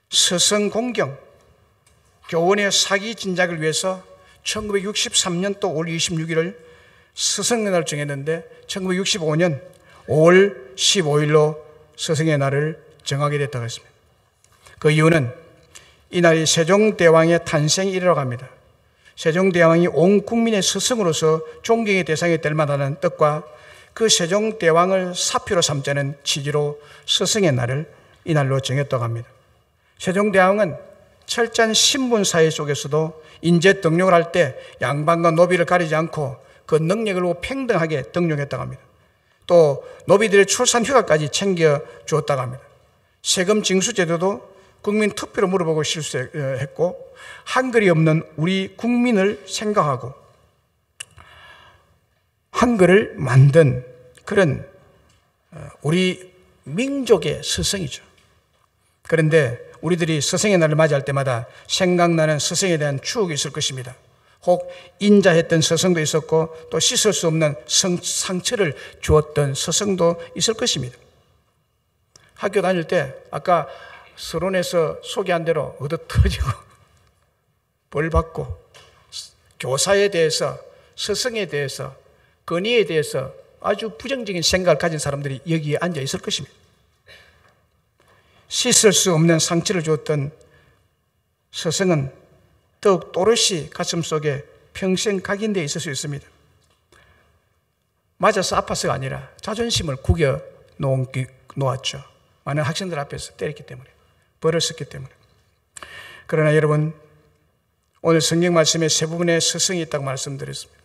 스승 공경, 교원의 사기 진작을 위해서 1963년도 5월 26일을 스승의 날을 정했는데 1965년 5월 15일로 스승의 날을 정하게 됐다고 했습니다. 그 이유는 이날이 세종대왕의 탄생일이라고 합니다. 세종대왕이 온 국민의 스승으로서 존경의 대상이 될 만한 뜻과 그 세종대왕을 사표로 삼자는 취지로 스승의 날을 이날로 정했다고 합니다. 세종대왕은 철저한 신분사회 속에서도 인재 등용을 할 때 양반과 노비를 가리지 않고 그 능력을 평등하게 등용했다고 합니다. 또 노비들의 출산 휴가까지 챙겨주었다고 합니다. 세금 징수 제도도 국민 투표로 물어보고 실시했고 한글이 없는 우리 국민을 생각하고 한글을 만든 그런 우리 민족의 스승이죠. 그런데 우리들이 스승의 날을 맞이할 때마다 생각나는 스승에 대한 추억이 있을 것입니다. 혹 인자했던 스승도 있었고 또 씻을 수 없는 상처를 주었던 스승도 있을 것입니다. 학교 다닐 때 아까 서론에서 소개한 대로 얻어 터지고 벌 받고 교사에 대해서, 스승에 대해서, 권위에 대해서 아주 부정적인 생각을 가진 사람들이 여기에 앉아 있을 것입니다. 씻을 수 없는 상처를 주었던 스승은 더욱 또렷이 가슴속에 평생 각인되어 있을 수 있습니다. 맞아서 아파서가 아니라 자존심을 구겨 놓았죠. 많은 학생들 앞에서 때렸기 때문에, 벌을 썼기 때문에. 그러나 여러분, 오늘 성경 말씀에 세 부분의 스승이 있다고 말씀드렸습니다.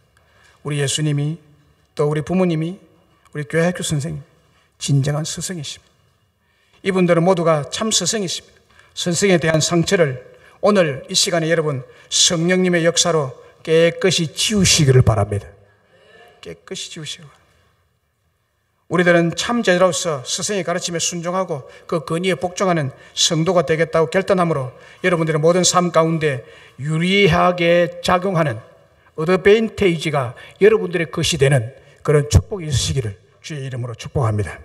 우리 예수님이, 또 우리 부모님이, 우리 교회 학교 선생님, 진정한 스승이십니다. 이분들은 모두가 참 스승이십니다. 스승에 대한 상처를 오늘 이 시간에 여러분 성령님의 역사로 깨끗이 지우시기를 바랍니다. 깨끗이 지우시기 바랍니다. 우리들은 참 제자로서 스승의 가르침에 순종하고 그 권위에 복종하는 성도가 되겠다고 결단함으로 여러분들의 모든 삶 가운데 유리하게 작용하는 어드밴테이지가 여러분들의 것이 되는 그런 축복이 있으시기를 주의 이름으로 축복합니다.